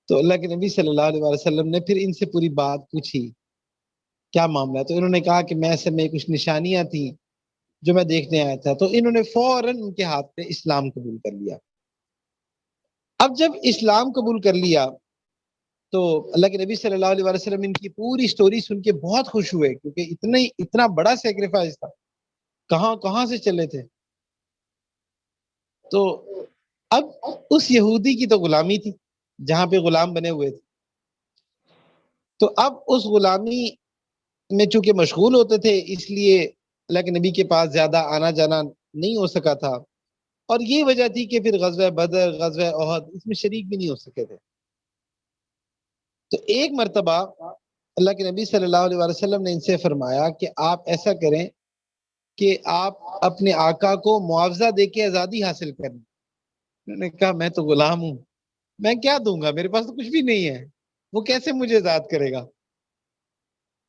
تو اللہ کے نبی صلی اللہ علیہ وسلم نے پھر ان سے پوری بات پوچھی کیا معاملہ. تو انہوں نے کہا کہ میں سے میں کچھ نشانیاں تھیں جو میں دیکھنے آیا تھا. تو انہوں نے فوراً ان کے ہاتھ پہ اسلام قبول کر لیا. اب جب اسلام قبول کر لیا تو اللہ کے نبی صلی اللہ علیہ وسلم ان کی پوری سٹوری سن کے بہت خوش ہوئے کیونکہ اتنا بڑا سیکریفائس تھا، کہاں کہاں سے چلے تھے. تو اب اس یہودی کی تو غلامی تھی جہاں پہ غلام بنے ہوئے تھے. تو اب اس غلامی میں چونکہ مشغول ہوتے تھے اس لیے اللہ کے نبی کے پاس زیادہ آنا جانا نہیں ہو سکا تھا. اور یہ وجہ تھی کہ پھر غزوہ بدر، غزوہ احد اس میں شریک بھی نہیں ہو سکے تھے. تو ایک مرتبہ اللہ کے نبی صلی اللہ علیہ وسلم نے ان سے فرمایا کہ آپ ایسا کریں کہ آپ اپنے آقا کو معاوضہ دے کے آزادی حاصل کریں. انہوں نے کہا میں تو غلام ہوں، میں کیا دوں گا، میرے پاس تو کچھ بھی نہیں ہے، وہ کیسے مجھے آزاد کرے گا.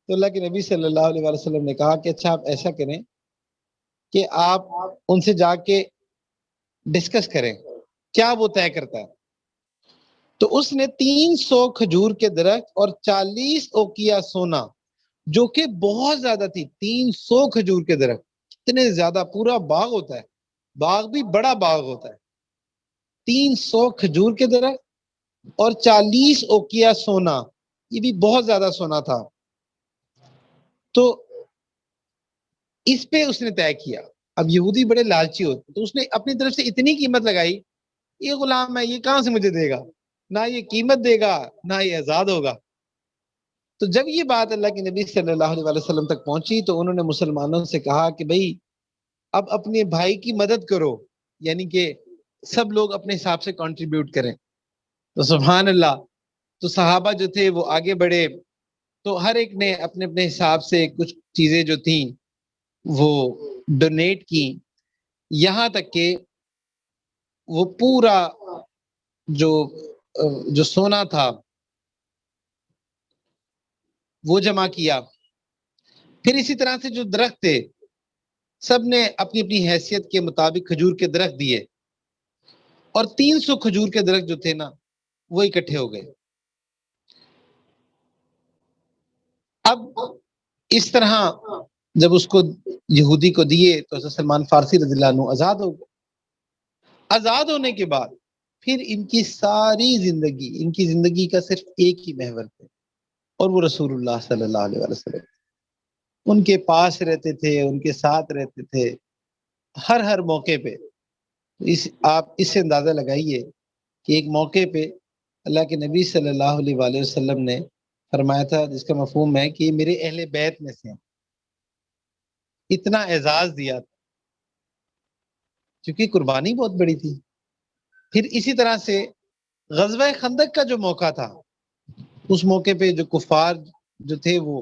تو اللہ کے نبی صلی اللہ علیہ وسلم نے کہا کہ اچھا آپ ایسا کریں کہ آپ ان سے جا کے ڈسکس کریں کیا وہ طے کرتا ہے. تو اس نے 300 کھجور کے درخت اور 40 اوکیا سونا جو کہ بہت زیادہ تھی، 300 کھجور کے درخت اتنے زیادہ، پورا باغ ہوتا ہے، باغ بھی بڑا باغ ہوتا ہے. 300 کھجور کے درخت اور 40 اوکیا سونا، یہ بھی بہت زیادہ سونا تھا. تو اس پہ اس نے طے کیا. اب یہودی بڑے لالچی ہوتے تو اس نے اپنی طرف سے اتنی قیمت لگائی، یہ غلام ہے یہ کہاں سے مجھے دے گا، نہ یہ قیمت دے گا، نہ یہ آزاد ہوگا۔ تو جب یہ بات اللہ کے نبی صلی اللہ علیہ وسلم تک پہنچی تو انہوں نے مسلمانوں سے کہا کہ بھئی اب اپنے بھائی کی مدد کرو، یعنی کہ سب لوگ اپنے حساب سے کنٹریبیوٹ کریں۔ تو سبحان اللہ، تو صحابہ جو تھے وہ آگے بڑھے، تو ہر ایک نے اپنے اپنے حساب سے کچھ چیزیں جو تھیں وہ ڈونیٹ کی، یہاں تک کہ وہ پورا جو جو سونا تھا وہ جمع کیا۔ پھر اسی طرح سے جو درخت تھے سب نے اپنی اپنی حیثیت کے مطابق کھجور کے درخت دیے، اور 300 کھجور کے درخت جو تھے نا وہ اکٹھے ہو گئے۔ اب اس طرح جب اس کو یہودی کو دیے تو حضرت سلمان فارسی رضی اللہ عنہ آزاد ہو گئے۔ آزاد ہونے کے بعد پھر ان کی ساری زندگی، ان کی زندگی کا صرف ایک ہی محور تھا، اور وہ رسول اللہ صلی اللہ علیہ وسلم۔ ان کے پاس رہتے تھے، ان کے ساتھ رہتے تھے ہر موقع پہ۔ آپ اس سے اندازہ لگائیے کہ ایک موقع پہ اللہ کے نبی صلی اللہ علیہ وآلہ وسلم نے فرمایا تھا، جس کا مفہوم ہے کہ میرے اہل بیت میں سے ہیں، اتنا اعزاز دیا تھا کیونکہ قربانی بہت بڑی تھی۔ پھر اسی طرح سے غزوہ خندق کا جو موقع تھا، اس موقع پہ جو کفار جو تھے وہ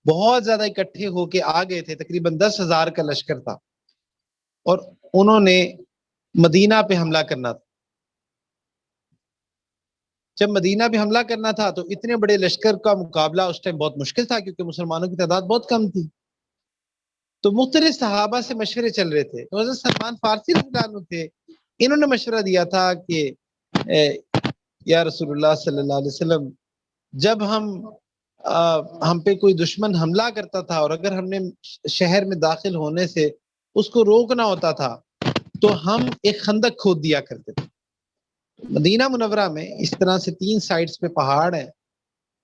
بہت زیادہ اکٹھے ہو کے آ گئے تھے، تقریباً 10,000 کا لشکر تھا، اور انہوں نے مدینہ پہ حملہ کرنا تھا۔ جب مدینہ پہ حملہ کرنا تھا تو اتنے بڑے لشکر کا مقابلہ اس ٹائم بہت مشکل تھا، کیونکہ مسلمانوں کی تعداد بہت کم تھی۔ تو مختلف صحابہ سے مشورے چل رہے تھے، تو حضرت سلمان فارسی رضی اللہ عنہ تھے، انہوں نے مشورہ دیا تھا کہ یا رسول اللہ صلی اللہ علیہ وسلم، جب ہم پہ کوئی دشمن حملہ کرتا تھا اور اگر ہم نے شہر میں داخل ہونے سے اس کو روکنا ہوتا تھا تو ہم ایک خندق کھود دیا کرتے تھے۔ مدینہ منورہ میں اس طرح سے 3 سائڈز پہ پہاڑ ہیں،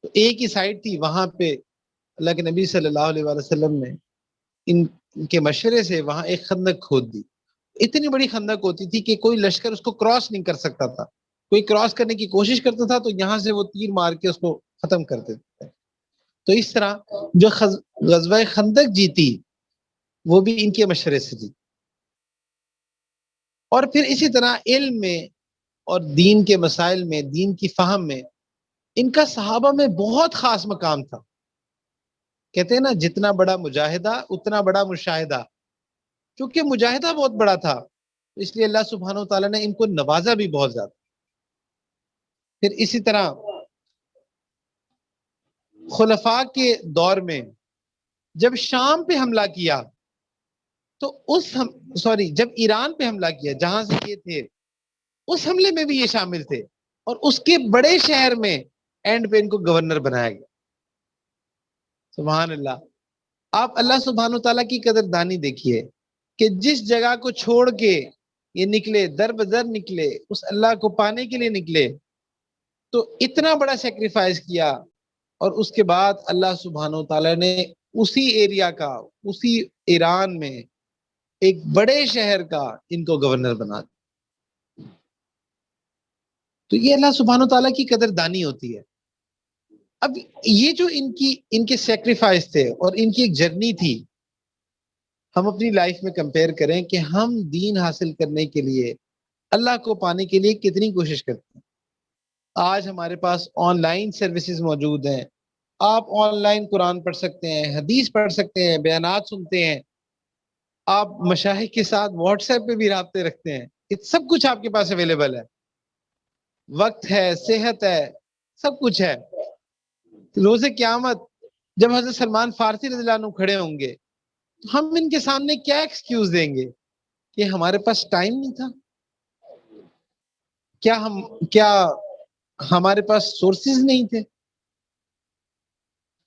تو ایک ہی سائڈ تھی، وہاں پہ اللہ کے نبی صلی اللہ علیہ وسلم نے ان کے مشورے سے وہاں ایک خندق کھود دی۔ اتنی بڑی خندق ہوتی تھی کہ کوئی لشکر اس کو کراس نہیں کر سکتا تھا، کوئی کراس کرنے کی کوشش کرتا تھا تو یہاں سے وہ تیر مار کے اس کو ختم کر دیتے تھے۔ تو اس طرح جو غزوہ خندق جیتی وہ بھی ان کے مشورے سے جیتی۔ اور پھر اسی طرح علم میں اور دین کے مسائل میں، دین کی فہم میں ان کا صحابہ میں بہت خاص مقام تھا۔ کہتے ہیں نا، جتنا بڑا مجاہدہ اتنا بڑا مشاہدہ، کیونکہ مجاہدہ بہت بڑا تھا اس لیے اللہ سبحانہ و تعالیٰ نے ان کو نوازا بھی بہت زیادہ۔ پھر اسی طرح خلفاء کے دور میں جب شام پہ حملہ کیا تو جب ایران پہ حملہ کیا جہاں سے یہ تھے، اس حملے میں بھی یہ شامل تھے، اور اس کے بڑے شہر میں اینڈ پہ ان کو گورنر بنایا گیا۔ سبحان اللہ۔ آپ اللہ سبحانہ تعالیٰ کی قدردانی دیکھیے کہ جس جگہ کو چھوڑ کے یہ نکلے، در بدر نکلے، اس اللہ کو پانے کے لیے نکلے، تو اتنا بڑا سیکریفائز کیا، اور اس کے بعد اللہ سبحانہ تعالیٰ نے اسی ایریا کا، اسی ایران میں ایک بڑے شہر کا ان کو گورنر بنا دیا۔ تو یہ اللہ سبحانہ تعالیٰ کی قدردانی ہوتی ہے۔ اب یہ جو ان کے سیکریفائس تھے اور ان کی ایک جرنی تھی، ہم اپنی لائف میں کمپیئر کریں کہ ہم دین حاصل کرنے کے لیے، اللہ کو پانے کے لیے کتنی کوشش کرتے ہیں۔ آج ہمارے پاس آن لائن سروسز موجود ہیں، آپ آن لائن قرآن پڑھ سکتے ہیں، حدیث پڑھ سکتے ہیں، بیانات سنتے ہیں، آپ مشائخ کے ساتھ واٹس ایپ پہ بھی رابطے رکھتے ہیں، سب کچھ آپ کے پاس اویلیبل ہے، وقت ہے، صحت ہے، سب کچھ ہے۔ روز قیامت جب حضرت سلمان فارسی رضی اللہ عنہ کھڑے ہوں گے، ہم ان کے سامنے کیا ایکسکیوز دیں گے کہ ہمارے پاس ٹائم نہیں تھا؟ کیا ہمارے پاس سورسز نہیں تھے؟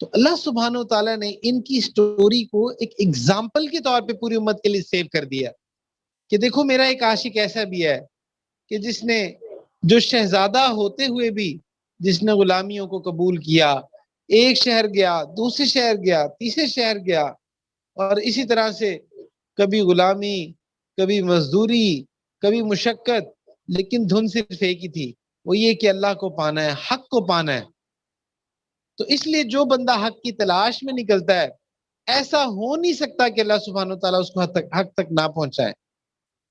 تو اللہ سبحانہ وتعالی نے ان کی سٹوری کو ایک ایگزامپل کے طور پہ پوری امت کے لیے سیو کر دیا کہ دیکھو میرا ایک عاشق ایسا بھی ہے کہ جس نے، جو شہزادہ ہوتے ہوئے بھی جس نے غلامیوں کو قبول کیا، ایک شہر گیا، دوسرے شہر گیا، تیسرے شہر گیا، اور اسی طرح سے کبھی غلامی، کبھی مزدوری، کبھی مشقت، لیکن دھن صرف ایک ہی تھی، وہ یہ کہ اللہ کو پانا ہے، حق کو پانا ہے۔ تو اس لیے جو بندہ حق کی تلاش میں نکلتا ہے، ایسا ہو نہیں سکتا کہ اللہ سبحانہ و تعالیٰ اس کو حق تک نہ پہنچائے۔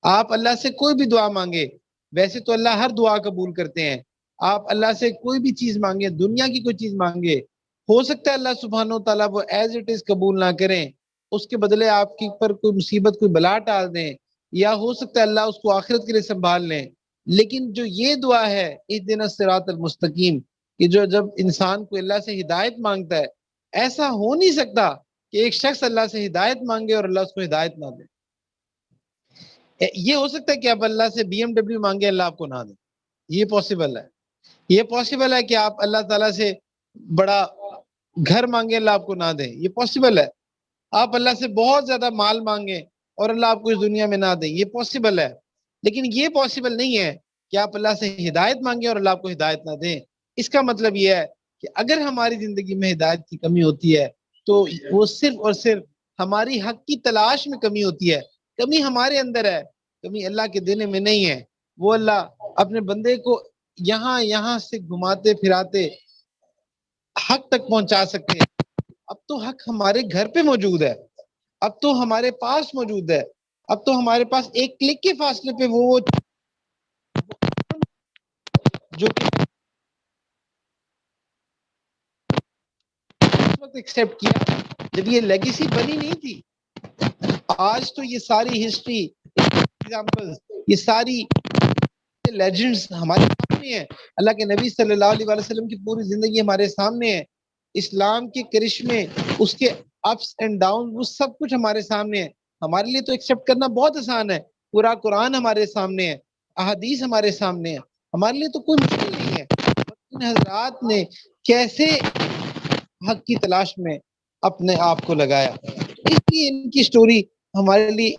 آپ اللہ سے کوئی بھی دعا مانگے، ویسے تو اللہ ہر دعا قبول کرتے ہیں، آپ اللہ سے کوئی بھی چیز مانگے، دنیا کی کوئی چیز مانگے، ہو سکتا ہے اللہ سبحانہ و تعالیٰ وہ ایز اٹ از قبول نہ کریں، اس کے بدلے آپ کی پر کوئی مصیبت، کوئی بلا ڈال دیں، یا ہو سکتا ہے اللہ اس کو آخرت کے لیے سنبھال لیں۔ لیکن جو یہ دعا ہے اہدنا الصراط المستقیم، کہ جو جب انسان کو اللہ سے ہدایت مانگتا ہے، ایسا ہو نہیں سکتا کہ ایک شخص اللہ سے ہدایت مانگے اور اللہ اس کو ہدایت نہ دے۔ یہ ہو سکتا ہے کہ آپ اللہ سے BMW مانگے، اللہ آپ کو نہ دے، یہ پاسبل ہے۔ یہ پاسبل ہے کہ آپ اللہ تعالیٰ سے بڑا گھر مانگے، اللہ آپ کو نہ دے، یہ پاسبل ہے۔ آپ اللہ سے بہت زیادہ مال مانگیں اور اللہ آپ کو اس دنیا میں نہ دے، یہ پاسبل ہے۔ لیکن یہ پاسبل نہیں ہے کہ آپ اللہ سے ہدایت مانگیں اور اللہ آپ کو ہدایت نہ دیں۔ اس کا مطلب یہ ہے کہ اگر ہماری زندگی میں ہدایت کی کمی ہوتی ہے تو وہ صرف اور صرف ہماری حق کی تلاش میں کمی ہوتی ہے، کمی ہمارے اندر ہے، کمی اللہ کے دینے میں نہیں ہے۔ وہ اللہ اپنے بندے کو یہاں سے گھماتے پھراتے حق تک پہنچا سکتے ہیں۔ اب تو حق ہمارے گھر پہ موجود ہے، اب تو ہمارے پاس موجود ہے، اب تو ہمارے پاس ایک کلک کے فاصلے پہ وہ جو ایکسپٹ کیا جب یہ لیگیسی بنی نہیں تھی۔ آج تو یہ ساری ہسٹری، ایگزامپلز، یہ ساری لیجنڈز ہمارے سامنے ہیں۔ اللہ کے نبی صلی اللہ علیہ وسلم کی پوری زندگی ہمارے سامنے ہے، اسلام کے کرشمے، اس کے اپس اینڈ ڈاؤن، وہ سب کچھ ہمارے سامنے ہے۔ ہمارے لیے تو ایکسپٹ کرنا بہت آسان ہے، پورا قرآن ہمارے سامنے ہے، احادیث ہمارے سامنے ہے، ہمارے لیے تو کوئی مشکل نہیں ہے۔ ان حضرات نے کیسے حق کی تلاش میں اپنے آپ کو لگایا، اس لیے ان کی سٹوری ہمارے لیے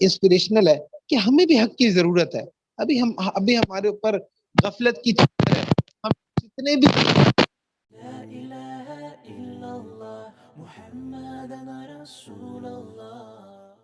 انسپریشنل ہے کہ ہمیں بھی حق کی ضرورت ہے۔ ابھی ہمارے اوپر غفلت کی چادر ہے، ہم جتنے بھی